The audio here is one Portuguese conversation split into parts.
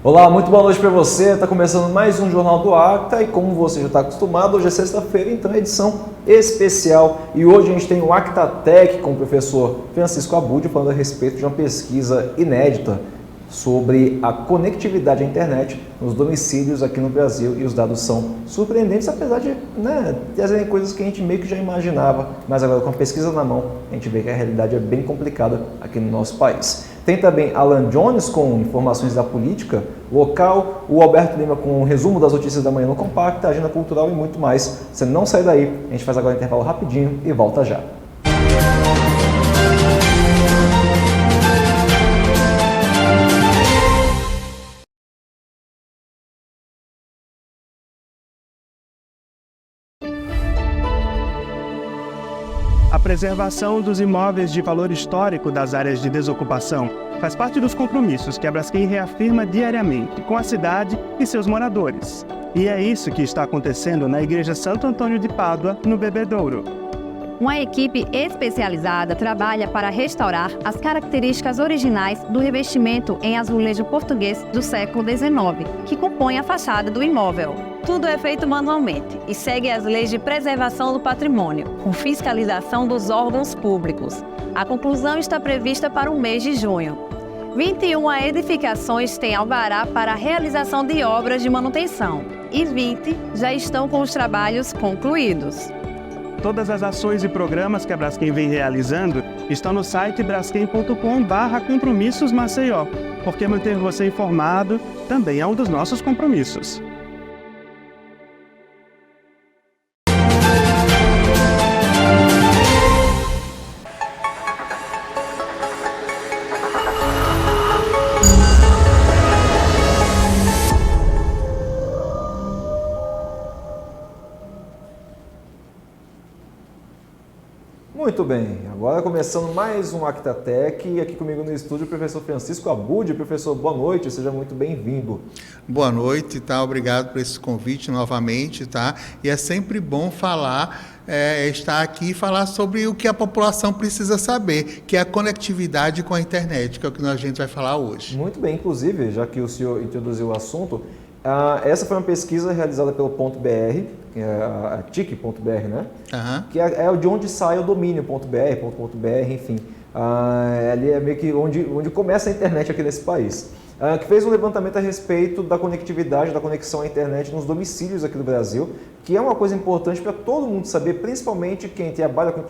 Olá, muito boa noite para você. Está começando mais um Jornal do Acta e como você já está acostumado, hoje é sexta-feira, então é edição especial. E hoje a gente tem o Acta Tech com o professor Francisco Abud falando a respeito de uma pesquisa inédita sobre a conectividade à internet nos domicílios aqui no Brasil, e os dados são surpreendentes, apesar de trazerem coisas que a gente meio que já imaginava, mas agora com a pesquisa na mão a gente vê que a realidade é bem complicada aqui no nosso país. Tem também Alan Jones com informações da política local, o Alberto Lima com um resumo das notícias da manhã no Compacta, agenda cultural e muito mais. Você não sai daí, a gente faz agora um intervalo rapidinho e volta já. A preservação dos imóveis de valor histórico das áreas de desocupação faz parte dos compromissos que a Braskem reafirma diariamente com a cidade e seus moradores. E é isso que está acontecendo na Igreja Santo Antônio de Pádua, no Bebedouro. Uma equipe especializada trabalha para restaurar as características originais do revestimento em azulejo português do século XIX, que compõe a fachada do imóvel. Tudo é feito manualmente e segue as leis de preservação do patrimônio, com fiscalização dos órgãos públicos. A conclusão está prevista para o mês de junho. 21 edificações têm alvará para a realização de obras de manutenção e 20 já estão com os trabalhos concluídos. Todas as ações e programas que a Braskem vem realizando estão no site braskem.com/compromissos Maceió, porque manter você informado também é um dos nossos compromissos. Muito bem, agora começando mais um Acta Tech, e aqui comigo no estúdio o professor Francisco Abud. Professor, boa noite, seja muito bem-vindo. Boa noite, tá? Obrigado por esse convite novamente, tá? E é sempre bom falar, estar aqui e falar sobre o que a população precisa saber, que é a conectividade com a internet, que é o que a gente vai falar hoje. Muito bem, inclusive, já que o senhor introduziu o assunto, essa foi uma pesquisa realizada pelo .br, a TIC.br, né? Uhum. Que é de onde sai o domínio.br, enfim. Ali é meio que onde começa a internet aqui nesse país. Que fez um levantamento a respeito da conectividade, da conexão à internet nos domicílios aqui do Brasil, que é uma coisa importante para todo mundo saber, principalmente quem trabalha com,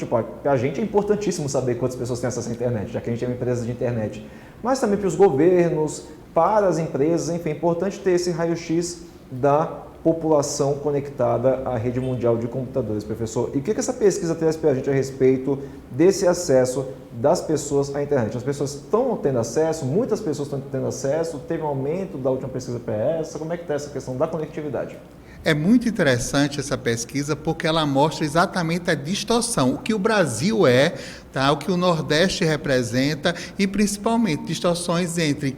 a gente é importantíssimo saber quantas pessoas têm acesso à internet, já que a gente é uma empresa de internet, mas também para os governos, para as empresas, enfim, é importante ter esse raio-x da população conectada à rede mundial de computadores, professor. E o que essa pesquisa traz para a gente a respeito desse acesso das pessoas à internet? As pessoas estão tendo acesso, muitas pessoas estão tendo acesso, teve um aumento da última pesquisa para essa, como é que está essa questão da conectividade? É muito interessante essa pesquisa porque ela mostra exatamente a distorção, o que o Brasil é, tá? O que o Nordeste representa e principalmente distorções entre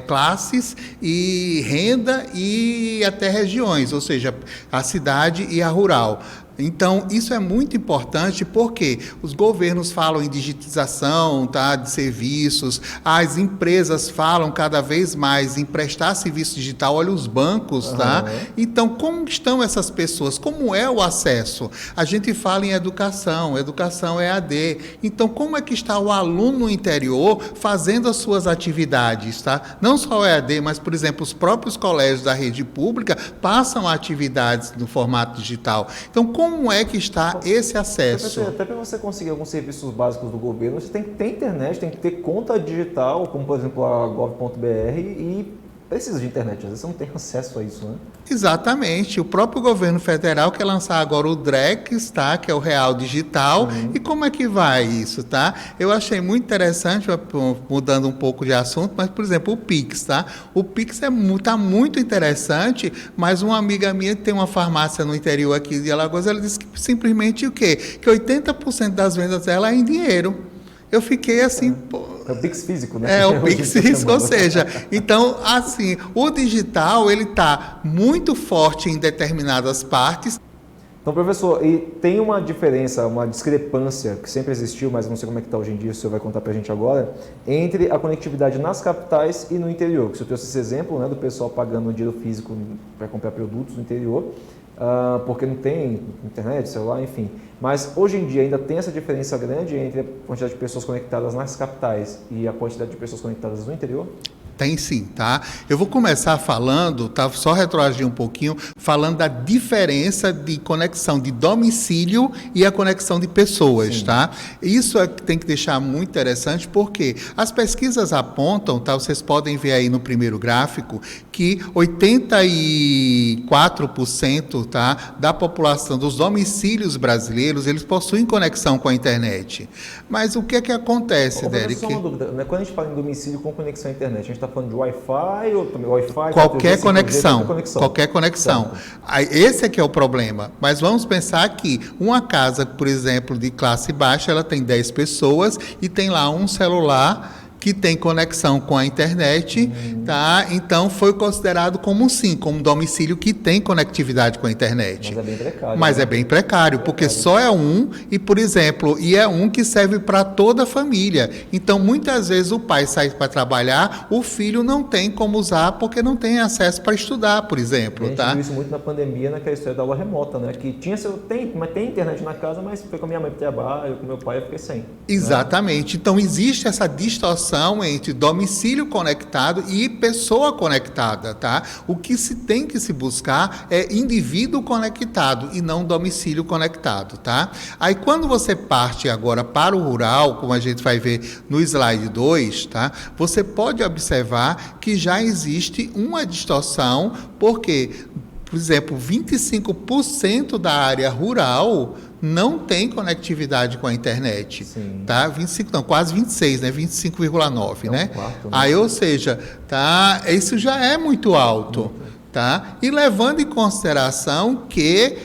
classes e renda e até regiões, ou seja, a cidade e a rural. Então, isso é muito importante porque os governos falam em digitização, tá, de serviços, as empresas falam cada vez mais em prestar serviço digital, olha os bancos, tá? Então, como estão essas pessoas? Como é o acesso? A gente fala em educação EAD. Então, como é que está o aluno no interior fazendo as suas atividades, tá? Não só o EAD, mas, por exemplo, os próprios colégios da rede pública passam atividades no formato digital. Então, como é que está esse acesso? Até para você conseguir alguns serviços básicos do governo, você tem que ter internet, tem que ter conta digital, como por exemplo a gov.br, e precisa de internet. Às vezes você não tem acesso a isso, né? Exatamente. O próprio governo federal quer lançar agora o DREX, tá? Que é o Real Digital. E como é que vai isso, tá? Eu achei muito interessante, mudando um pouco de assunto, mas, por exemplo, o Pix, tá? O Pix tá muito interessante, mas uma amiga minha que tem uma farmácia no interior aqui de Alagoas, ela disse que simplesmente o quê? Que 80% das vendas dela é em dinheiro. Eu fiquei assim... É o Pix físico, né? É o Pix físico, ou seja, então, assim, o digital, ele está muito forte em determinadas partes. Então, professor, e tem uma diferença, uma discrepância que sempre existiu, mas não sei como é que está hoje em dia, o senhor vai contar para a gente agora, entre a conectividade nas capitais e no interior. Que o senhor trouxe esse exemplo, né, do pessoal pagando dinheiro físico para comprar produtos no interior, porque não tem internet, celular, enfim. Mas hoje em dia ainda tem essa diferença grande entre a quantidade de pessoas conectadas nas capitais e a quantidade de pessoas conectadas no interior? Tem sim, tá? Eu vou começar falando, tá? Só retroagir um pouquinho, falando da diferença de conexão de domicílio e a conexão de pessoas, sim, tá? Isso é que tem que deixar muito interessante, porque as pesquisas apontam, tá? Vocês podem ver aí no primeiro gráfico, que 84%, tá, da população dos domicílios brasileiros, eles possuem conexão com a internet. Mas o que é que acontece, Derek? Só uma dúvida, né? Quando a gente fala em domicílio com conexão à internet, a gente está falando de Wi-Fi ou Wi-Fi? Qualquer conexão, qualquer conexão. Esse é que é o problema. Mas vamos pensar que uma casa, por exemplo, de classe baixa, ela tem 10 pessoas e tem lá um celular que tem conexão com a internet, tá? Então foi considerado como sim, como um domicílio que tem conectividade com a internet. Mas é bem precário. Mas é bem precário, porque só é um e, por exemplo, é um que serve para toda a família. Então, muitas vezes o pai sai para trabalhar, o filho não tem como usar porque não tem acesso para estudar, por exemplo, tá? A gente viu isso muito na pandemia, naquela história da aula remota, né? Que tem internet na casa, mas foi com a minha mãe para o trabalho, com meu pai, eu fiquei sem. Exatamente. Né? Então, existe essa distorção entre domicílio conectado e pessoa conectada, tá? O que se tem que se buscar é indivíduo conectado e não domicílio conectado, tá? Aí quando você parte agora para o rural, como a gente vai ver no slide 2, tá? Você pode observar que já existe uma distorção, porque, por exemplo, 25% da área rural não tem conectividade com a internet. Sim. Tá? 25, não, quase 26, né? 25,9, né? Quarto, né? Aí, ou seja, tá? Isso já é muito alto, tá? E levando em consideração que,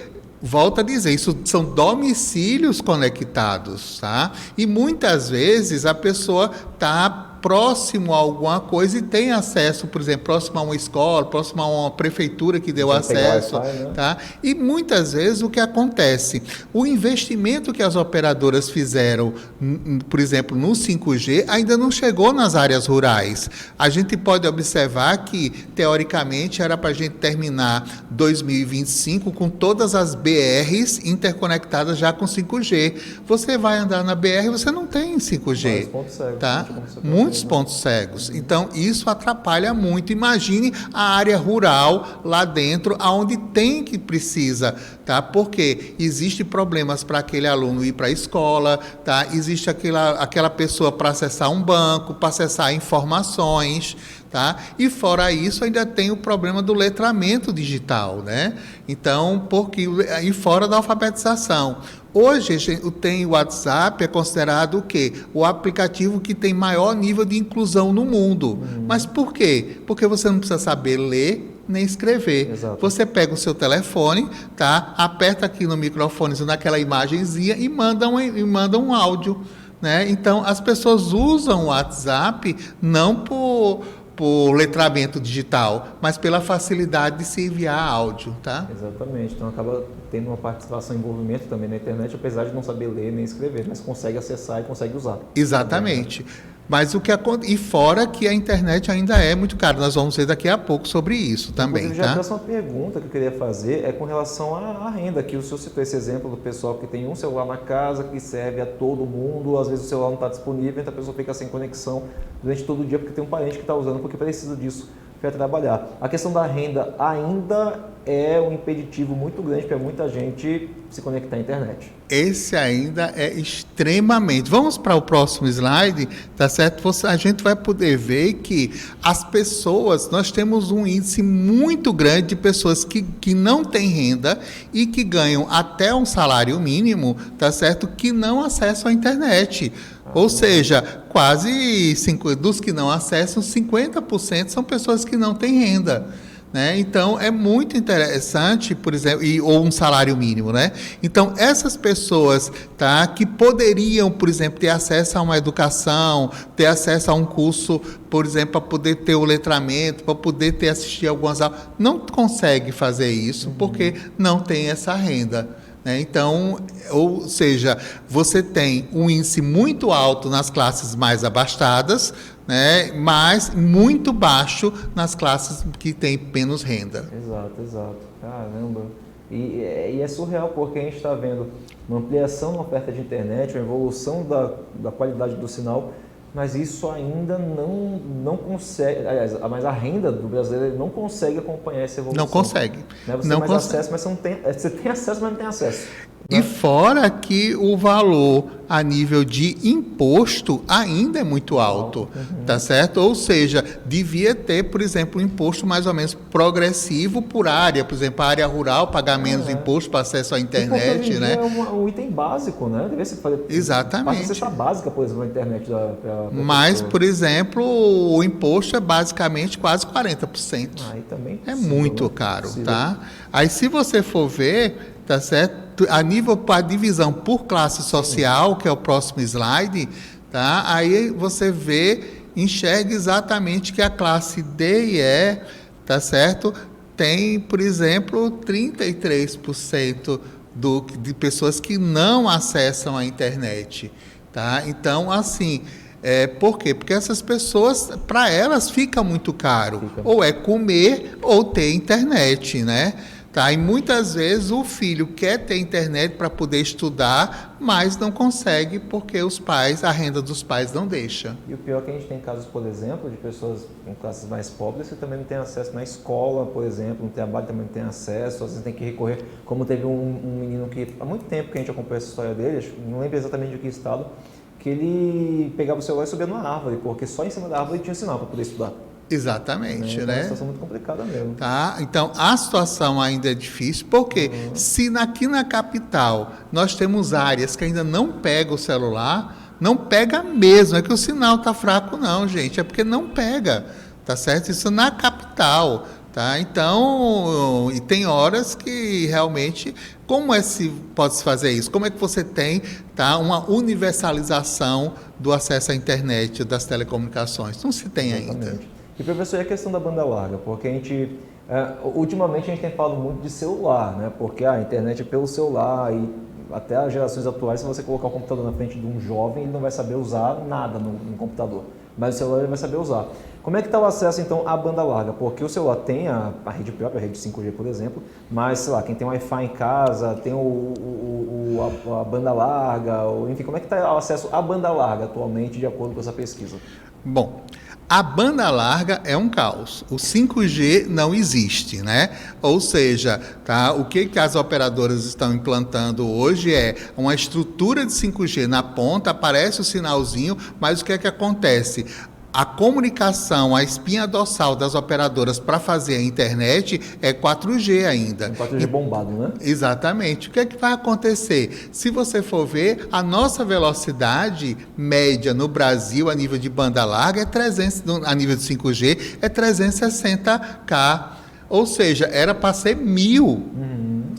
volto a dizer, isso são domicílios conectados, tá? E muitas vezes a pessoa está próximo a alguma coisa e tem acesso, por exemplo, próximo a uma escola, próximo a uma prefeitura que deu acesso, Wi-Fi, né? tá? E muitas vezes o que acontece? O investimento que as operadoras fizeram, por exemplo, no 5G, ainda não chegou nas áreas rurais. A gente pode observar que, teoricamente, era para a gente terminar 2025 com todas as BRs interconectadas já com 5G. Você vai andar na BR, você não tem 5G. Pontos cegos, tá? Muitos pontos cegos. Então, isso atrapalha muito. Imagine a área rural lá dentro, onde tem que precisa, tá? Porque existe problemas para aquele aluno ir para a escola, tá? Existe aquela pessoa para acessar um banco, para acessar informações, tá? E fora isso, ainda tem o problema do letramento digital, né? Então, e fora da alfabetização. Hoje, o WhatsApp é considerado o quê? O aplicativo que tem maior nível de inclusão no mundo. Mas por quê? Porque você não precisa saber ler nem escrever. Exato. Você pega o seu telefone, tá? Aperta aqui no microfone, naquela imagenzinha e manda um áudio, né? Então, as pessoas usam o WhatsApp não por letramento digital, mas pela facilidade de se enviar áudio, tá? Exatamente. Então acaba tendo uma participação e envolvimento também na internet, apesar de não saber ler nem escrever, mas consegue acessar e consegue usar. Exatamente. Mas e fora que a internet ainda é muito cara. Nós vamos ver daqui a pouco sobre isso também, Inclusive, tá? já trouxe uma pergunta que eu queria fazer, é com relação à renda, que o senhor citou esse exemplo do pessoal que tem um celular na casa, que serve a todo mundo, às vezes o celular não está disponível, então a pessoa fica sem conexão durante todo o dia, porque tem um parente que está usando, porque precisa disso para trabalhar. A questão da renda ainda é um impeditivo muito grande para muita gente se conectar à internet. Esse ainda é extremamente. Vamos para o próximo slide, tá certo? A gente vai poder ver que as pessoas, nós temos um índice muito grande de pessoas que não têm renda e que ganham até um salário mínimo, tá certo? Que não acessam a internet. Ou seja, quase dos que não acessam, 50% são pessoas que não têm renda. Né? Então, é muito interessante, por exemplo, ou um salário mínimo, né? Então, essas pessoas, tá, que poderiam, por exemplo, ter acesso a uma educação, ter acesso a um curso, por exemplo, para poder ter o letramento, para poder assistir algumas aulas, não consegue fazer isso porque não tem essa renda. né? Então, ou seja, você tem um índice muito alto nas classes mais abastadas, né? Mas muito baixo nas classes que têm menos renda. Exato. Caramba. E é surreal porque a gente está vendo uma ampliação na oferta de internet, uma evolução da qualidade do sinal, mas isso ainda não consegue, aliás, mas a renda do brasileiro não consegue acompanhar essa evolução. Não consegue. Né? Você não tem mais consegue. acesso, mas você tem acesso, mas não tem acesso. E fora que o valor a nível de imposto ainda é muito alto, tá certo? Ou seja, devia ter, por exemplo, um imposto mais ou menos progressivo por área. Por exemplo, a área rural pagar menos imposto para acesso à internet, né? É um item básico, né? Deve ser fazer. Exatamente. Passa a cesta básica, por exemplo, na internet pra Mas, pessoa. por exemplo, o imposto é basicamente quase 40%. Aí também É possível, muito né? caro, Possível. tá? Aí, se você for ver, tá certo? A nível para divisão por classe social, que é o próximo slide, tá? Aí você enxerga exatamente que a classe D e E, tá certo? Tem, por exemplo, 33% de pessoas que não acessam a internet, tá? Então, assim, por quê? Porque essas pessoas, para elas, fica muito caro. Ou é comer ou ter internet, né? Tá? E muitas vezes o filho quer ter internet para poder estudar, mas não consegue porque a renda dos pais não deixa. E o pior é que a gente tem casos, por exemplo, de pessoas em classes mais pobres que também não têm acesso na escola, por exemplo, no trabalho também não tem acesso, às vezes tem que recorrer, como teve um menino que, há muito tempo que a gente acompanha essa história dele, não lembro exatamente de que estado, que ele pegava o celular e subia numa árvore, porque só em cima da árvore tinha um sinal para poder estudar. Exatamente, É né? uma situação muito complicada mesmo. Tá? Então, a situação ainda é difícil, porque se aqui na capital nós temos áreas que ainda não pegam o celular, não pega mesmo, é que o sinal está fraco não, gente, é porque não pega, tá certo? Isso na capital, tá? Então, e tem horas que realmente, como pode-se fazer isso? Como é que você tem, tá, uma universalização do acesso à internet, das telecomunicações? Não se tem ainda. E, professor, e a questão da banda larga? Porque a gente, ultimamente a gente tem falado muito de celular, né? Porque a internet é pelo celular e até as gerações atuais, se você colocar o computador na frente de um jovem, ele não vai saber usar nada no computador, mas o celular ele vai saber usar. Como é que está o acesso, então, à banda larga? Porque o celular tem a rede própria, a rede 5G, por exemplo, mas, sei lá, quem tem Wi-Fi em casa, tem a banda larga, enfim, como é que está o acesso à banda larga atualmente, de acordo com essa pesquisa? Bom, a banda larga é um caos. O 5G não existe, né? Ou seja, tá? O que as operadoras estão implantando hoje é uma estrutura de 5G na ponta, aparece o sinalzinho, mas o que é que acontece? A comunicação, a espinha dorsal das operadoras para fazer a internet é 4G ainda. 4G bombado, né? Exatamente. O que é que vai acontecer? Se você for ver, a nossa velocidade média no Brasil a nível de banda larga a nível de 5G é 360K. Ou seja, era para ser 1000.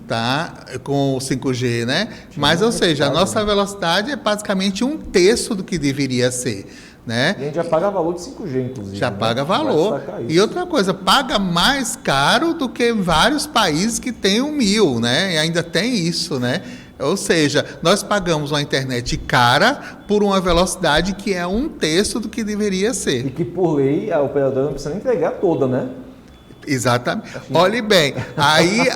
Tá? Com o 5G, né? Mas, ou seja, a nossa velocidade é basicamente 1/3 do que deveria ser. Né? E a gente já paga valor de 5G, inclusive. Já paga Vai valor. destacar isso. E outra coisa, paga mais caro do que vários países que têm o 1000, né? E ainda tem isso, né? Ou seja, nós pagamos uma internet cara por uma velocidade que é 1/3 do que deveria ser. E que, por lei, a operadora não precisa nem entregar toda, né? Exatamente. Olhe bem, aí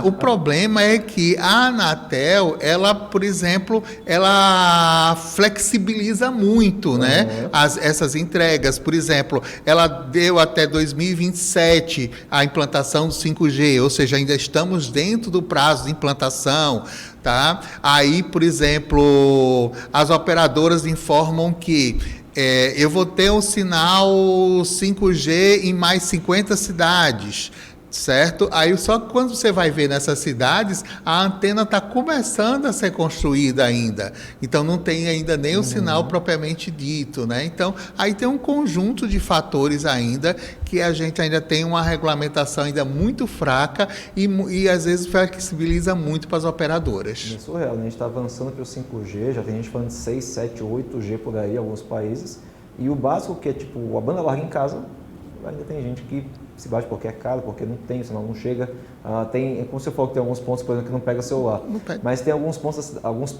o problema é que a Anatel, ela, por exemplo, ela flexibiliza muito, né, essas entregas. Por exemplo, ela deu até 2027 a implantação do 5G, ou seja, ainda estamos dentro do prazo de implantação. Tá? Aí, por exemplo, as operadoras informam que eu vou ter um sinal 5G em mais 50 cidades, certo? Aí só que quando você vai ver nessas cidades, a antena está começando a ser construída ainda. Então não tem ainda nem o sinal propriamente dito, né? Então aí tem um conjunto de fatores ainda que a gente ainda tem uma regulamentação ainda muito fraca e às vezes flexibiliza muito para as operadoras. É surreal, né? A gente está avançando para o 5G, já tem gente falando de 6, 7, 8G por aí, em alguns países. E o básico, que é tipo a banda larga em casa, ainda tem gente que se bate porque é caro, porque não tem, senão não chega. Tem, como você falou, que tem alguns pontos, por exemplo, que não pega celular. Não pega. Mas tem alguns pontos, alguns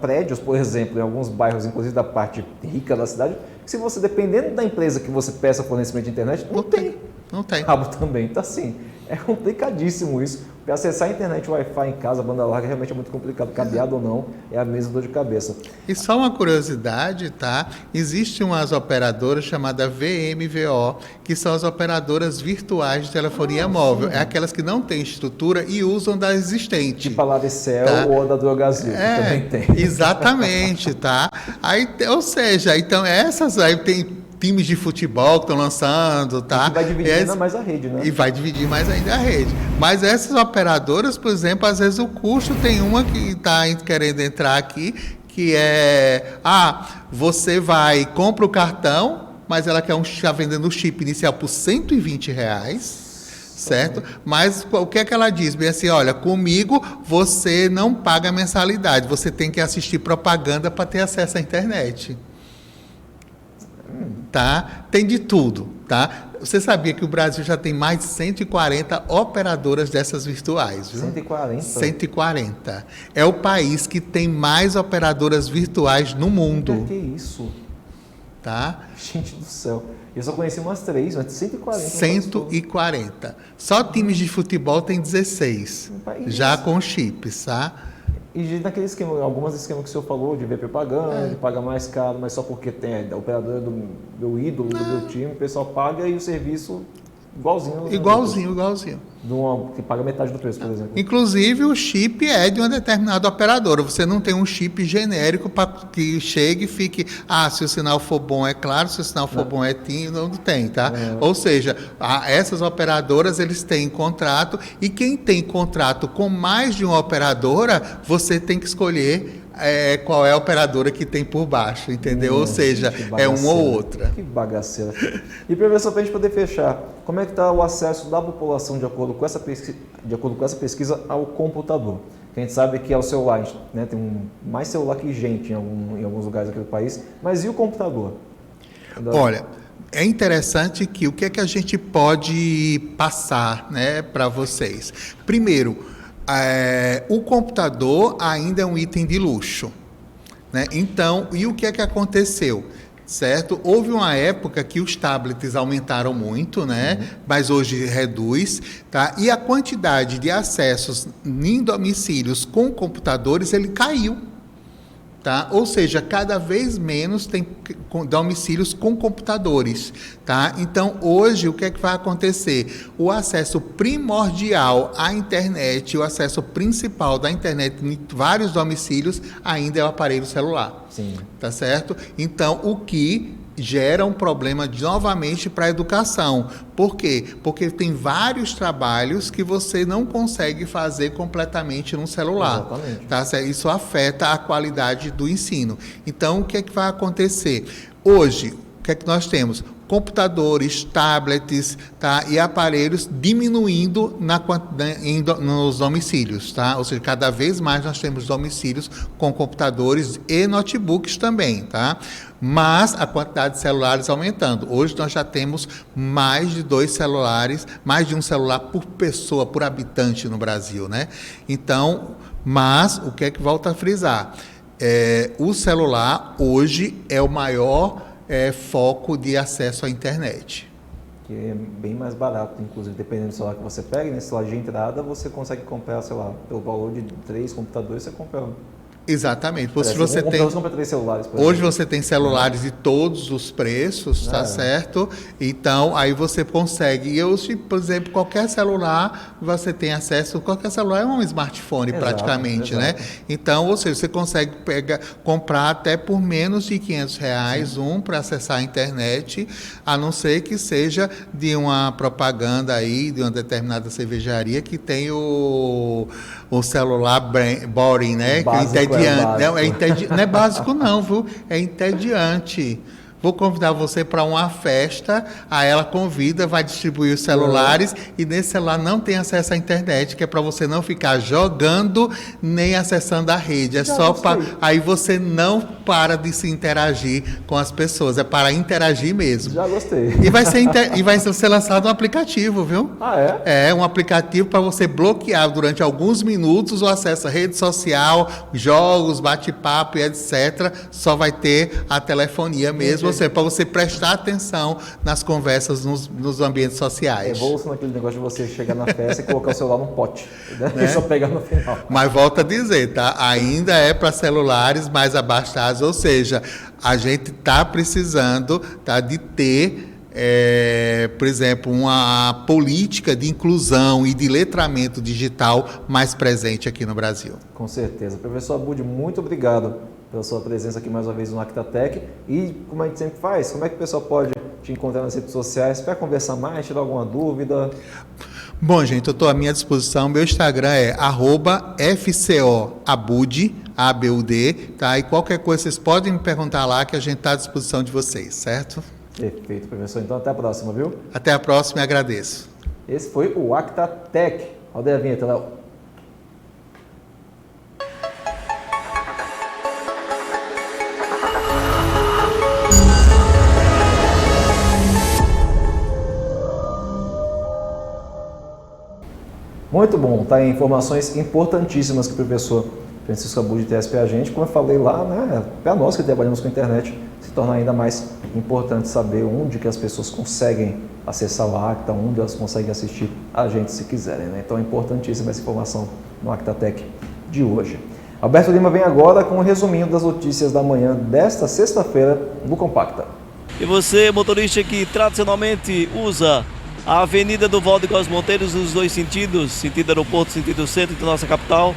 prédios, por exemplo, em alguns bairros, inclusive da parte rica da cidade, que se você, dependendo da empresa que você peça fornecimento de internet, não tem. Não tem. Cabo também. Então, assim, é complicadíssimo isso. Porque acessar a internet Wi-Fi em casa, banda larga, realmente é muito complicado. Cabeado ou não, é a mesma dor de cabeça. E só uma curiosidade, tá? Existem umas operadoras chamadas VMVO, que são as operadoras virtuais de telefonia móvel. Sim. É aquelas que não têm estrutura e usam da existente. Tipo a Laricel Tá. ou a da Drogazil, que também tem. Exatamente, tá? Aí, ou seja, então essas aí tem times de futebol que estão lançando, tá? Que vai dividir ainda mais a rede, né? E vai dividir mais ainda a rede. Mas essas operadoras, por exemplo, às vezes o custo, tem uma que está querendo entrar aqui, que é, você vai, compra o cartão, mas ela quer está vendendo o chip inicial por R$120, certo? Mas o que é que ela diz? Bem assim, olha, comigo você não paga mensalidade, você tem que assistir propaganda para ter acesso à internet. Tá? Tem de tudo, tá? Você sabia que o Brasil já tem mais de 140 operadoras dessas virtuais, viu? 140? 140. É o país que tem mais operadoras virtuais no mundo, Que isso? tá? Gente do céu. Eu só conheci umas 3, mas 140. 140. Só times de futebol tem 16, país. já com chips, tá? E naquele esquema, algumas esquemas que o senhor falou, de ver propaganda, de pagar mais caro, mas só porque tem a operadora do ídolo, do meu time, o pessoal paga e o serviço igualzinho. Igualzinho. Que paga metade do preço, por exemplo. Inclusive, o chip é de uma determinada operadora. Você não tem um chip genérico para que chegue e fique... se o sinal for bom é claro, se o sinal for bom é TIM, não tem, tá? Ou seja, essas operadoras, eles têm contrato, e quem tem contrato com mais de uma operadora, você tem que escolher qual é a operadora que tem por baixo, entendeu? Ou seja, é uma ou outra. Que bagaceira. E, professor, para a gente poder fechar, como é que está o acesso da população de acordo com essa pesquisa ao computador? A gente sabe que é o celular, né? Tem mais celular que gente em alguns lugares aqui do país, mas e o computador? Olha, é interessante que o que é que a gente pode passar, né, para vocês? Primeiro, o computador ainda é um item de luxo, né? Então, e o que é que aconteceu? Certo? Houve uma época que os tablets aumentaram muito, né? Mas hoje reduz, tá? E a quantidade de acessos em domicílios com computadores, ele caiu, tá? Ou seja, cada vez menos tem domicílios com computadores, tá? Então, hoje, o que é que vai acontecer? O acesso primordial à internet, o acesso principal da internet em vários domicílios ainda é o aparelho celular. Sim. Tá certo? Então, o que gera um problema novamente para a educação. Por quê? Porque tem vários trabalhos que você não consegue fazer completamente no celular. Exatamente. Tá certo? Isso afeta a qualidade do ensino. Então, o que é que vai acontecer? Hoje, o que é que nós temos? Computadores, tablets, tá? E aparelhos diminuindo nos domicílios, tá? Ou seja, cada vez mais nós temos domicílios com computadores e notebooks também, tá? Mas a quantidade de celulares aumentando. Hoje nós já temos mais de 2 celulares, mais de um celular por pessoa, por habitante no Brasil, né? Então, mas o que é que volta a frisar? O celular hoje é o maior foco de acesso à internet. Que é bem mais barato, inclusive, dependendo do celular que você pega, nesse celular de entrada, você consegue comprar, sei lá, pelo valor de 3 computadores, você compra. Exatamente. Você compra 3 celulares, por Hoje exemplo. você tem celulares de todos os preços, tá certo? Então, aí você consegue. E hoje, por exemplo, qualquer celular, você tem acesso. Qualquer celular é um smartphone, praticamente, né? Então, ou seja, você consegue comprar até por menos de R$500 para acessar a internet, a não ser que seja de uma propaganda aí, de uma determinada cervejaria que tem o celular boring, né? Básico, Entediante. básico. Não é básico não, viu? É entediante. vou convidar você para uma festa, aí ela convida, vai distribuir os celulares e nesse celular não tem acesso à internet, que é para você não ficar jogando nem acessando a rede. É só para... Aí você não para de se interagir com as pessoas, é para interagir mesmo. Já gostei. E vai ser lançado um aplicativo, viu? Ah, é? É um aplicativo para você bloquear durante alguns minutos o acesso à rede social, jogos, bate-papo e etc. Só vai ter a telefonia mesmo, para você prestar atenção nas conversas nos ambientes sociais. Evolução naquele negócio de você chegar na festa e colocar o celular num pote, né? E só pegar no final. Mas volto a dizer, tá? Ainda é para celulares mais abastados, ou seja, a gente está precisando, tá, de ter, por exemplo, uma política de inclusão e de letramento digital mais presente aqui no Brasil. Com certeza. Professor Abud, muito obrigado pela sua presença aqui mais uma vez no Actatec. E como a gente sempre faz, como é que o pessoal pode te encontrar nas redes sociais para conversar mais, tirar alguma dúvida? Bom, gente, eu estou à minha disposição. Meu Instagram é @FCOABUD, ABUD, tá? E qualquer coisa vocês podem me perguntar lá que a gente está à disposição de vocês, certo? Perfeito, professor. Então até a próxima, viu? Até a próxima e agradeço. Esse foi o Actatec. Roda a vinheta, Léo. Muito bom, tá aí informações importantíssimas que o professor Francisco Abud traz para a gente. Como eu falei lá, né, para nós que trabalhamos com a internet, se torna ainda mais importante saber onde que as pessoas conseguem acessar o Acta, onde elas conseguem assistir a gente se quiserem, né? Então é importantíssima essa informação no Actatec de hoje. Alberto Lima vem agora com um resuminho das notícias da manhã desta sexta-feira no Compacta. E você, motorista que tradicionalmente usa a Avenida do Valdo Góes Monteiros nos dois sentidos, sentido aeroporto, sentido centro da nossa capital,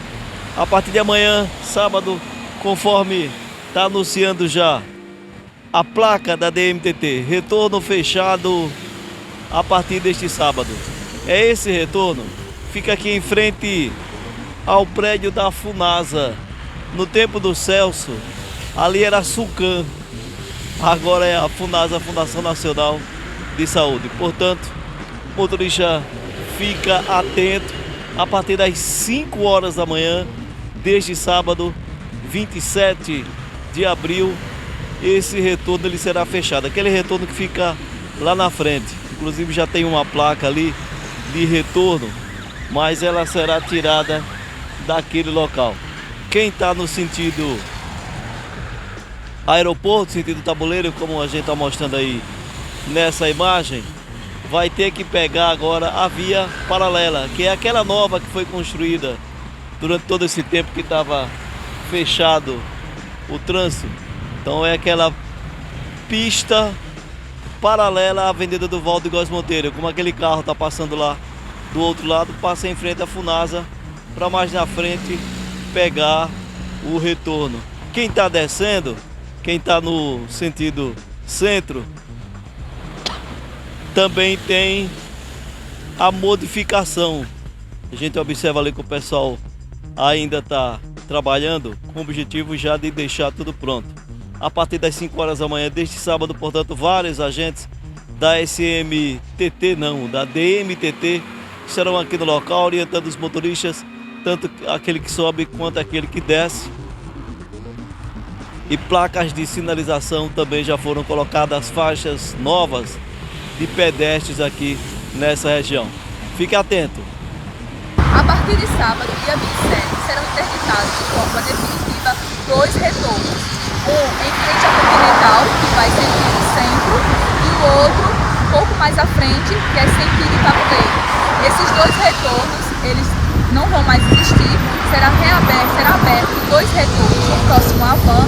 a partir de amanhã, sábado, conforme está anunciando já a placa da DMTT, retorno fechado a partir deste sábado. É esse retorno, fica aqui em frente ao prédio da Funasa. No tempo do Celso, ali era a Sulcan, agora é a Funasa, Fundação Nacional de Saúde. Portanto, o motorista fica atento a partir das 5 horas da manhã deste sábado, 27 de abril, esse retorno ele será fechado. Aquele retorno que fica lá na frente, inclusive já tem uma placa ali de retorno, mas ela será tirada daquele local. Quem está no sentido aeroporto, sentido tabuleiro, como a gente está mostrando aí nessa imagem, vai ter que pegar agora a via paralela, que é aquela nova que foi construída durante todo esse tempo que estava fechado o trânsito. Então é aquela pista paralela à Avenida do Valdo Góes Monteiro. Como aquele carro está passando lá do outro lado, passa em frente à Funasa para mais na frente pegar o retorno. Quem está descendo, quem está no sentido centro, também tem a modificação. A gente observa ali que o pessoal ainda está trabalhando com o objetivo já de deixar tudo pronto. A partir das 5 horas da manhã deste sábado, portanto, vários agentes da SMTT, não, da DMTT, estarão aqui no local orientando os motoristas, tanto aquele que sobe quanto aquele que desce. E placas de sinalização também já foram colocadas, faixas novas de pedestres aqui nessa região. Fique atento. A partir de sábado, dia 27, serão interditados de forma definitiva 2 retornos. Um em frente à Continental, que vai sentido centro, e o outro um pouco mais à frente, que é sentido tabuleiro. Esses 2 retornos, eles não vão mais existir. Será aberto 2 retornos, um próximo à Van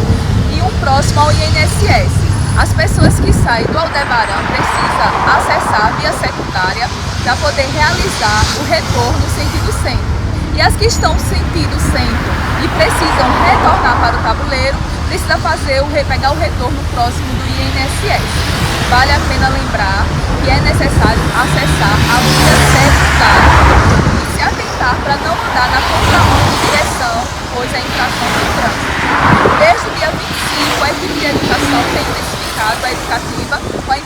e um próximo ao INSS. As pessoas que saem do Aldebaran precisam acessar a via secundária para poder realizar o retorno sentido centro. E as que estão sentido centro e precisam retornar para o tabuleiro, precisa pegar o retorno próximo do INSS. Vale a pena lembrar que é necessário acessar a via secundária e se atentar para não andar na contramão de direção, pois é infração de trânsito. Desde o dia 25, a equipe de educação tem intensificado a educação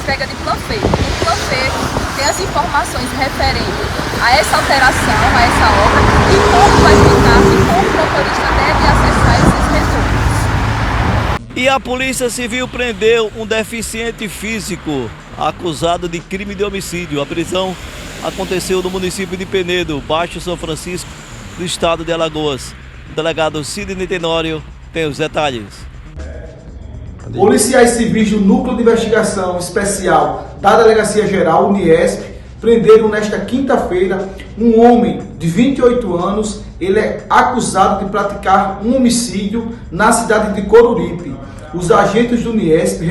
entrega de planfê. O planfê tem as informações referentes a essa alteração, a essa obra, e como vai ficar e como o motorista deve acessar esses retornos. E a Polícia Civil prendeu um deficiente físico acusado de crime de homicídio. A prisão aconteceu no município de Penedo, Baixo São Francisco, do estado de Alagoas. O delegado Sidney Tenório tem os detalhes. Policiais civis do Núcleo de Investigação Especial da Delegacia Geral, Uniesp, prenderam nesta quinta-feira um homem de 28 anos. Ele é acusado de praticar um homicídio na cidade de Coruripe. Os agentes do Uniesp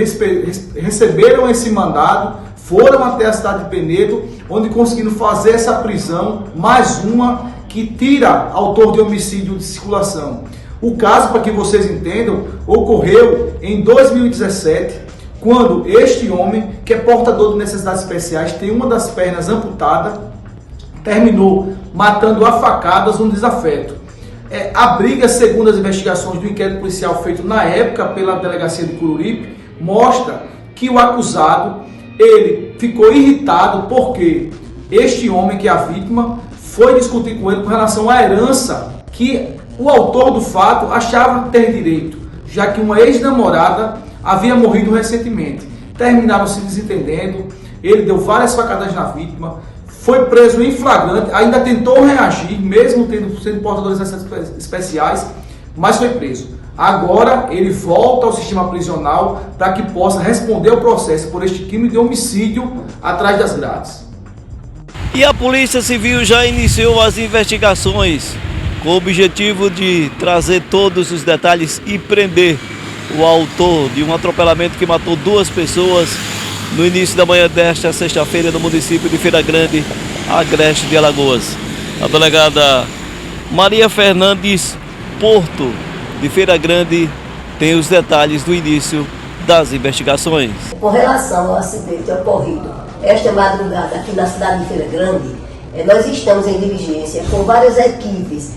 receberam esse mandado, foram até a cidade de Penedo, onde conseguiram fazer essa prisão, mais uma que tira autor de homicídio de circulação. O caso, para que vocês entendam, ocorreu em 2017, quando este homem, que é portador de necessidades especiais, tem uma das pernas amputada, terminou matando a facadas um desafeto. A briga, segundo as investigações do inquérito policial feito na época pela delegacia de Coruripe, mostra que o acusado ele ficou irritado porque este homem, que é a vítima, foi discutir com ele com relação à herança que o autor do fato achava ter direito, já que uma ex-namorada havia morrido recentemente. Terminaram se desentendendo, ele deu várias facadas na vítima, foi preso em flagrante, ainda tentou reagir, mesmo sendo portador de necessidades especiais, mas foi preso. Agora ele volta ao sistema prisional para que possa responder ao processo por este crime de homicídio atrás das grades. E a Polícia Civil já iniciou as investigações com o objetivo de trazer todos os detalhes e prender o autor de um atropelamento que matou 2 pessoas no início da manhã desta sexta-feira no município de Feira Grande, agreste de Alagoas. A delegada Maria Fernandes Porto, de Feira Grande, tem os detalhes do início das investigações. Com relação ao acidente ocorrido esta madrugada aqui na cidade de Feira Grande, nós estamos em diligência com várias equipes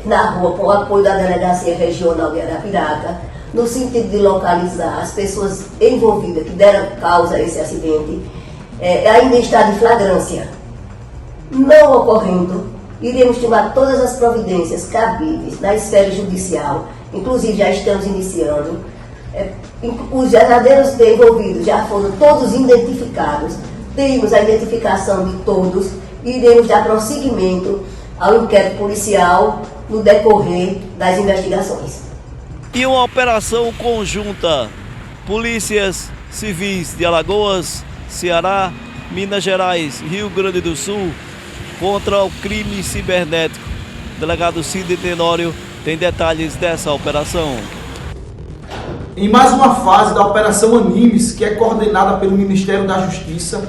na rua, com o apoio da Delegacia Regional de Arapiraca, no sentido de localizar as pessoas envolvidas que deram causa a esse acidente. Ainda está de flagrância. Não ocorrendo, iremos tomar todas as providências cabíveis na esfera judicial, inclusive já estamos iniciando. Os verdadeiros envolvidos já foram todos identificados, temos a identificação de todos e iremos dar prosseguimento ao inquérito policial no decorrer das investigações. E uma operação conjunta, polícias civis de Alagoas, Ceará, Minas Gerais, Rio Grande do Sul, contra o crime cibernético. O delegado Sidney Tenório tem detalhes dessa operação. Em mais uma fase da Operação Animes, que é coordenada pelo Ministério da Justiça,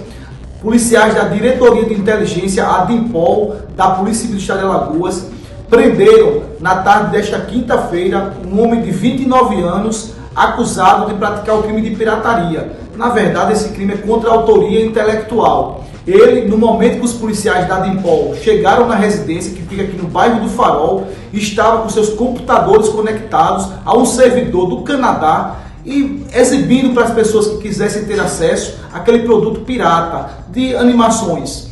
policiais da Diretoria de Inteligência, a DIMPOL, da Polícia Civil do Estado de Alagoas, prenderam na tarde desta quinta-feira um homem de 29 anos acusado de praticar o crime de pirataria. Na verdade, esse crime é contra a autoria intelectual. Ele, no momento que os policiais da DIMPOL chegaram na residência, que fica aqui no bairro do Farol, estava com seus computadores conectados a um servidor do Canadá e exibindo para as pessoas que quisessem ter acesso àquele produto pirata de animações.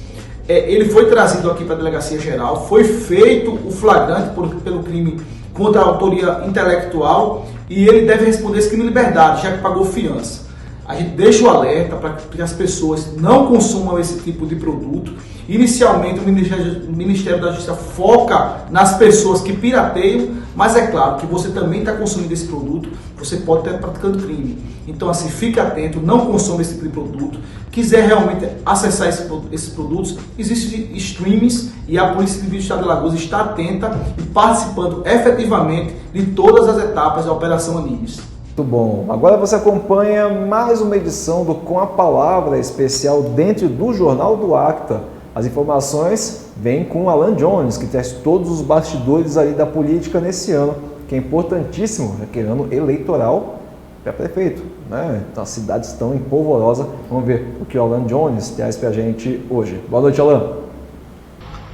Ele foi trazido aqui para a Delegacia Geral, foi feito o flagrante pelo crime contra a autoria intelectual e ele deve responder esse crime em liberdade, já que pagou fiança. A gente deixa o alerta para que as pessoas não consumam esse tipo de produto. Inicialmente, o Ministério da Justiça foca nas pessoas que pirateiam, mas é claro que você também está consumindo esse produto, você pode estar praticando crime. Então, assim, fique atento, não consuma esse tipo de produto. Quiser realmente acessar esses produtos, existem streamings e a Polícia Civil do Estado de Alagoas está atenta e participando efetivamente de todas as etapas da Operação Animes. Muito bom. Agora você acompanha mais uma edição do Com a Palavra especial dentro do Jornal do Acta. As informações vêm com Alan Jones, que traz todos os bastidores ali da política nesse ano, que é importantíssimo, né, que é ano eleitoral para prefeito, né? Então as cidades estão em polvorosa. Vamos ver o que o Alan Jones traz para a gente hoje. Boa noite, Alan.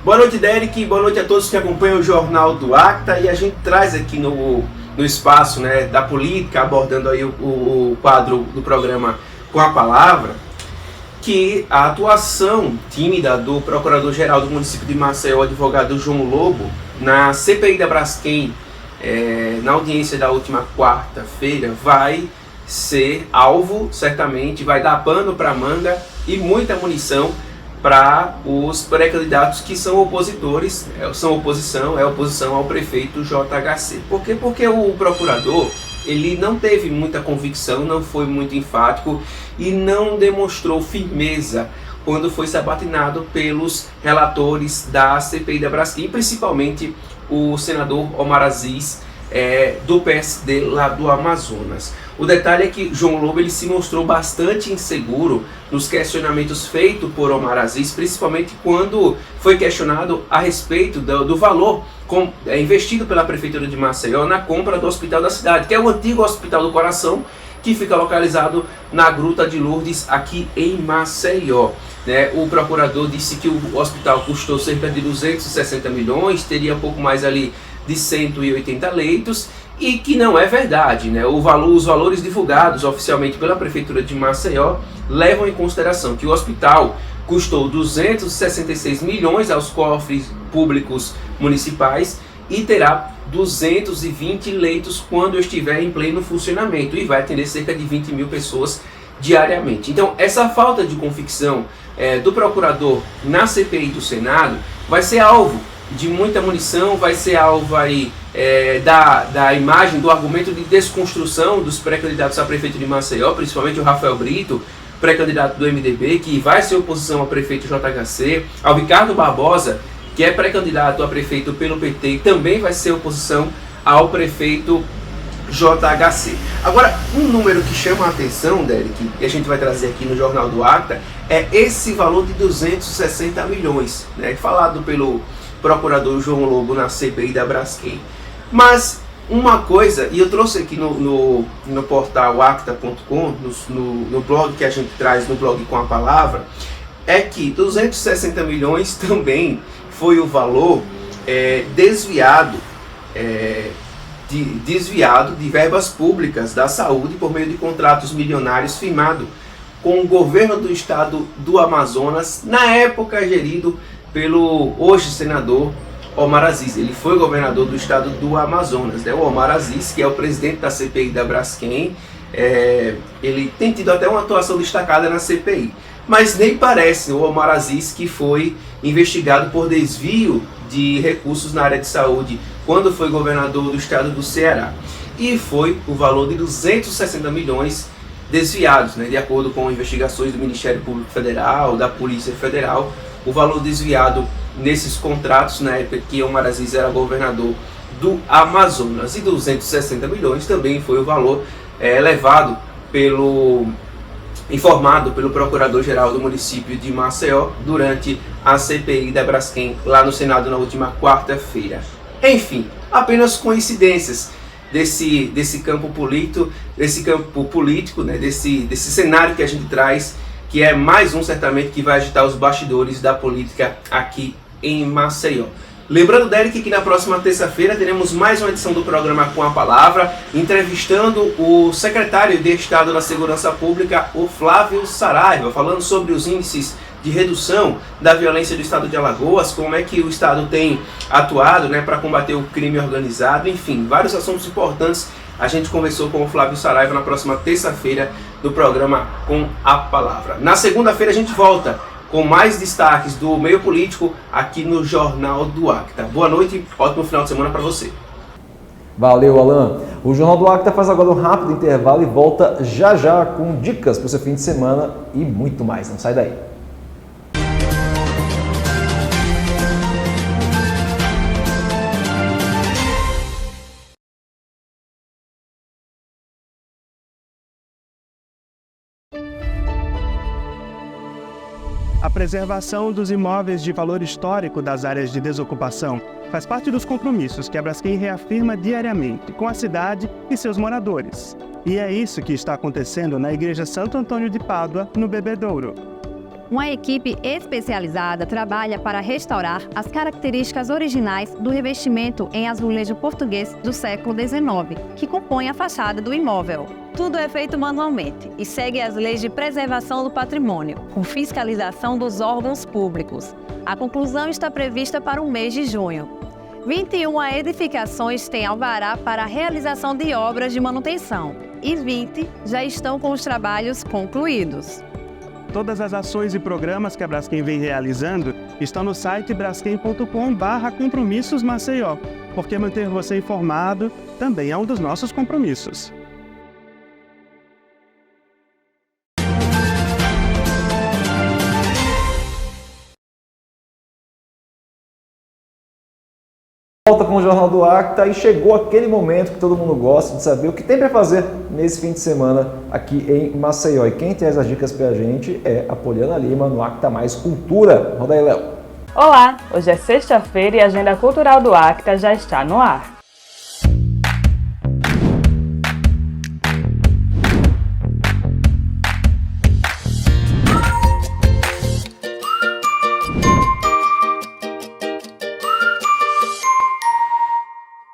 Boa noite, Derek. Boa noite a todos que acompanham o Jornal do Acta. E a gente traz aqui no espaço, né, da política, abordando aí o quadro do programa com a palavra que a atuação tímida do Procurador-Geral do município de Maceió, advogado João Lobo, na CPI da Braskem, na audiência da última quarta-feira, vai ser alvo, certamente, vai dar pano para manga e muita munição para os pré-candidatos que são opositores, são oposição ao prefeito JHC. Por quê? Porque o procurador, ele não teve muita convicção, não foi muito enfático e não demonstrou firmeza quando foi sabatinado pelos relatores da CPI da Braskem, principalmente o senador Omar Aziz, do PSD lá do Amazonas. O detalhe é que João Lobo ele se mostrou bastante inseguro nos questionamentos feitos por Omar Aziz, principalmente quando foi questionado a respeito do valor investido pela Prefeitura de Maceió na compra do Hospital da Cidade, que é o antigo Hospital do Coração, que fica localizado na Gruta de Lourdes, aqui em Maceió. O procurador disse que o hospital custou cerca de 260 milhões, teria um pouco mais ali de 180 leitos, e que não é verdade. Os valores divulgados oficialmente pela Prefeitura de Maceió levam em consideração que o hospital custou 266 milhões aos cofres públicos municipais e terá 220 leitos quando estiver em pleno funcionamento e vai atender cerca de 20 mil pessoas diariamente. Então, essa falta de convicção do procurador na CPI do Senado vai ser alvo de muita munição, vai ser alvo aí da imagem, do argumento de desconstrução dos pré-candidatos a prefeito de Maceió, principalmente o Rafael Brito, pré-candidato do MDB, que vai ser oposição ao prefeito JHC, ao Ricardo Barbosa, que é pré-candidato a prefeito pelo PT e também vai ser oposição ao prefeito JHC. Agora, um número que chama a atenção, Derek, que a gente vai trazer aqui no Jornal do Acta, é esse valor de 260 milhões, falado pelo procurador João Lobo na CPI da Braskem. Mas uma coisa, e eu trouxe aqui no portal acta.com, no blog que a gente traz, no blog Com a Palavra, é que 260 milhões também foi o valor desviado de verbas públicas da saúde por meio de contratos milionários firmados com o governo do estado do Amazonas, na época gerido pelo hoje senador Omar Aziz. Ele foi governador do estado do Amazonas. O Omar Aziz, que é o presidente da CPI da Braskem, ele tem tido até uma atuação destacada na CPI. Mas nem parece o Omar Aziz que foi investigado por desvio de recursos na área de saúde quando foi governador do estado do Ceará. E foi o valor de 260 milhões desviados, de acordo com investigações do Ministério Público Federal, da Polícia Federal, o valor desviado nesses contratos, na época que Omar Aziz era governador do Amazonas. E 260 milhões também foi o valor informado pelo Procurador-Geral do município de Maceió durante a CPI da Braskem lá no Senado na última quarta-feira. Enfim, apenas coincidências desse campo político, desse cenário que a gente traz, que é mais um certamente que vai agitar os bastidores da política aqui em Maceió. Lembrando, Derek, que na próxima terça-feira teremos mais uma edição do programa Com a Palavra, entrevistando o secretário de Estado da Segurança Pública, o Flávio Saraiva, falando sobre os índices de redução da violência do estado de Alagoas, como é que o estado tem atuado para combater o crime organizado, enfim, vários assuntos importantes. A gente conversou com o Flávio Saraiva na próxima terça-feira do programa Com a Palavra. Na segunda-feira a gente volta com mais destaques do meio político aqui no Jornal do Acta. Boa noite, ótimo final de semana para você. Valeu, Alan. O Jornal do Acta faz agora um rápido intervalo e volta já já com dicas para o seu fim de semana e muito mais. Não sai daí. A preservação dos imóveis de valor histórico das áreas de desocupação faz parte dos compromissos que a Braskem reafirma diariamente com a cidade e seus moradores. E é isso que está acontecendo na Igreja Santo Antônio de Pádua, no Bebedouro. Uma equipe especializada trabalha para restaurar as características originais do revestimento em azulejo português do século XIX, que compõe a fachada do imóvel. Tudo é feito manualmente e segue as leis de preservação do patrimônio, com fiscalização dos órgãos públicos. A conclusão está prevista para o mês de junho. 21 edificações têm alvará para a realização de obras de manutenção e 20 já estão com os trabalhos concluídos. Todas as ações e programas que a Braskem vem realizando estão no site braskem.com/compromissos Maceió, porque manter você informado também é um dos nossos compromissos. Volta com o Jornal do Acta e chegou aquele momento que todo mundo gosta de saber o que tem para fazer nesse fim de semana aqui em Maceió. E quem tem essas dicas para a gente é a Poliana Lima no Acta Mais Cultura. Roda aí, Léo. Olá, hoje é sexta-feira e a agenda cultural do Acta já está no ar.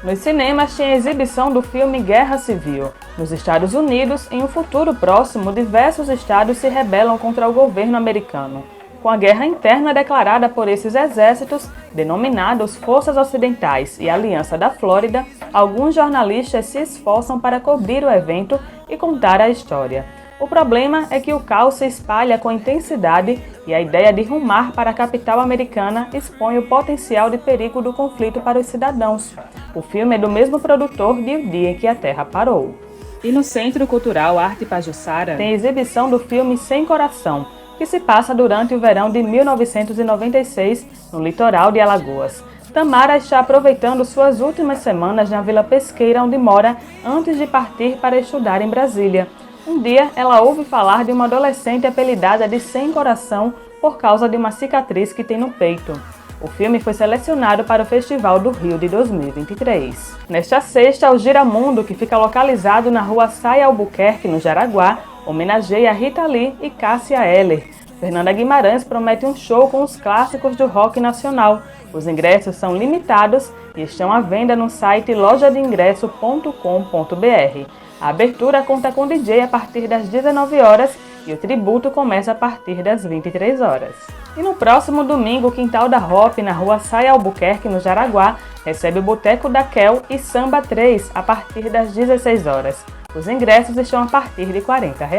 Nos cinemas tinha a exibição do filme Guerra Civil. Nos Estados Unidos, em um futuro próximo, diversos estados se rebelam contra o governo americano. Com a guerra interna declarada por esses exércitos, denominados Forças Ocidentais e Aliança da Flórida, alguns jornalistas se esforçam para cobrir o evento e contar a história. O problema é que o caos se espalha com intensidade e a ideia de rumar para a capital americana expõe o potencial de perigo do conflito para os cidadãos. O filme é do mesmo produtor de O Dia em que a Terra Parou. E no Centro Cultural Arte Pajuçara tem exibição do filme Sem Coração, que se passa durante o verão de 1996 no litoral de Alagoas. Tamara está aproveitando suas últimas semanas na Vila Pesqueira, onde mora, antes de partir para estudar em Brasília. Um dia, ela ouve falar de uma adolescente apelidada de Sem Coração por causa de uma cicatriz que tem no peito. O filme foi selecionado para o Festival do Rio de 2023. Nesta sexta, o Giramundo, que fica localizado na rua Saia Albuquerque, no Jaraguá, homenageia Rita Lee e Cássia Eller. Fernanda Guimarães promete um show com os clássicos do rock nacional. Os ingressos são limitados e estão à venda no site lojadeingresso.com.br. A abertura conta com DJ a partir das 19 horas e o tributo começa a partir das 23 horas. E no próximo domingo, o Quintal da Hop, na rua Saia Albuquerque, no Jaraguá, recebe o Boteco da Kel e Samba 3 a partir das 16 horas. Os ingressos estão a partir de R$ 40.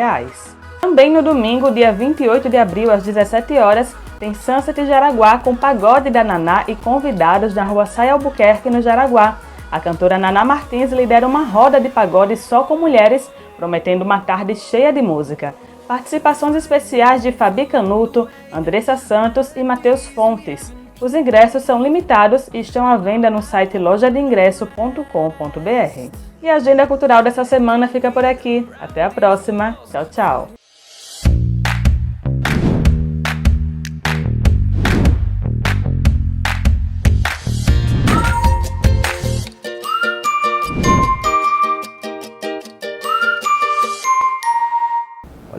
Também no domingo, dia 28 de abril, às 17 horas, tem Sunset Jaraguá com Pagode da Naná e convidados na rua Saia Albuquerque, no Jaraguá. A cantora Naná Martins lidera uma roda de pagode só com mulheres, prometendo uma tarde cheia de música. Participações especiais de Fabi Canuto, Andressa Santos e Matheus Fontes. Os ingressos são limitados e estão à venda no site lojadeingresso.com.br. E a agenda cultural dessa semana fica por aqui. Até a próxima. Tchau, tchau.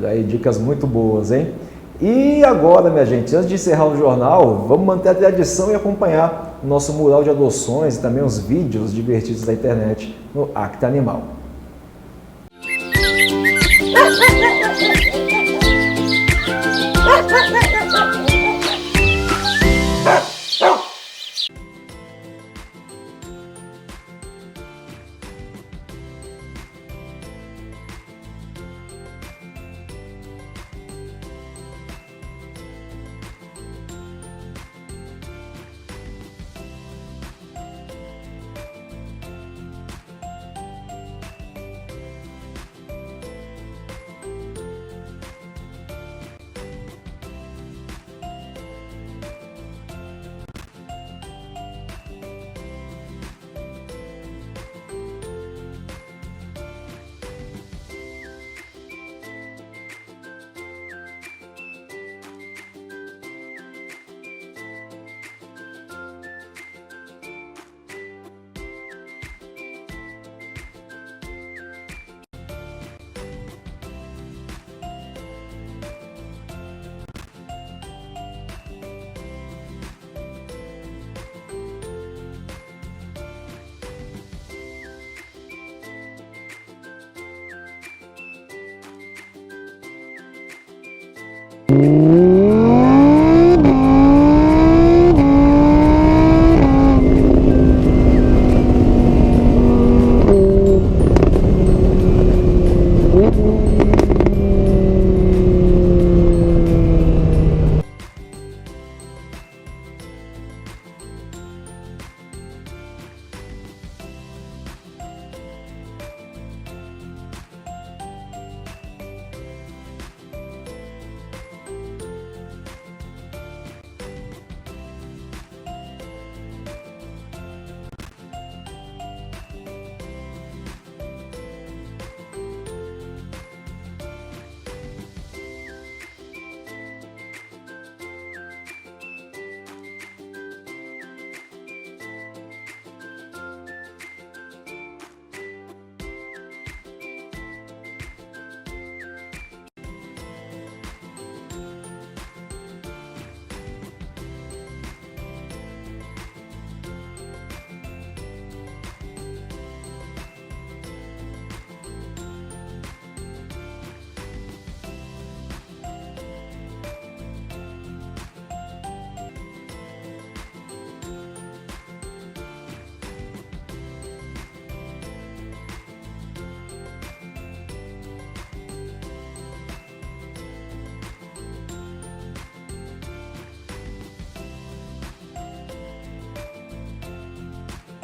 Olha aí, dicas muito boas, hein? E agora, minha gente, antes de encerrar o jornal, vamos manter a tradição e acompanhar o nosso mural de adoções e também os vídeos divertidos da internet no Acta Animal.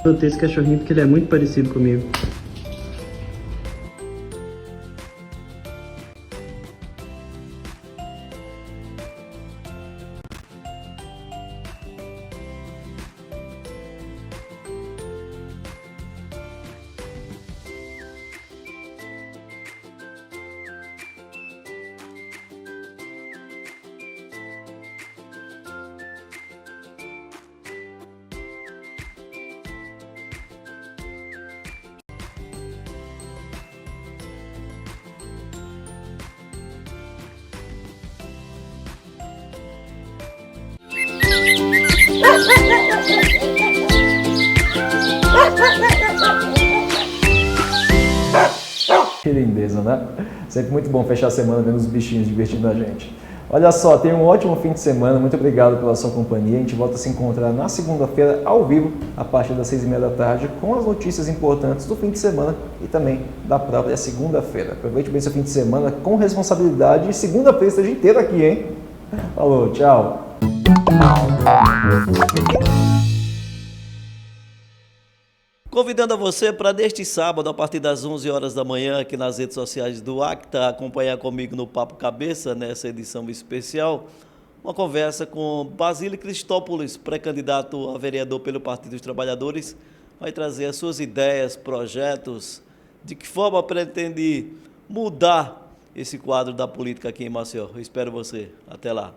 Eu tenho esse cachorrinho porque ele é muito parecido comigo. Que lindeza, né? Sempre muito bom fechar a semana vendo os bichinhos divertindo a gente. Olha só, tenha um ótimo fim de semana, muito obrigado pela sua companhia. A gente volta a se encontrar na segunda-feira, ao vivo, a partir das 6h30 da tarde, com as notícias importantes do fim de semana e também da própria segunda-feira. Aproveite bem seu fim de semana com responsabilidade e segunda-feira esteja inteiro aqui, hein? Falou, tchau! Convidando a você para neste sábado, a partir das 11 horas da manhã, aqui nas redes sociais do Acta, acompanhar comigo no Papo Cabeça, nessa edição especial, uma conversa com Basílio Cristópolis, pré-candidato a vereador pelo Partido dos Trabalhadores, vai trazer as suas ideias, projetos, de que forma pretende mudar esse quadro da política aqui em Maceió. Eu espero você. Até lá.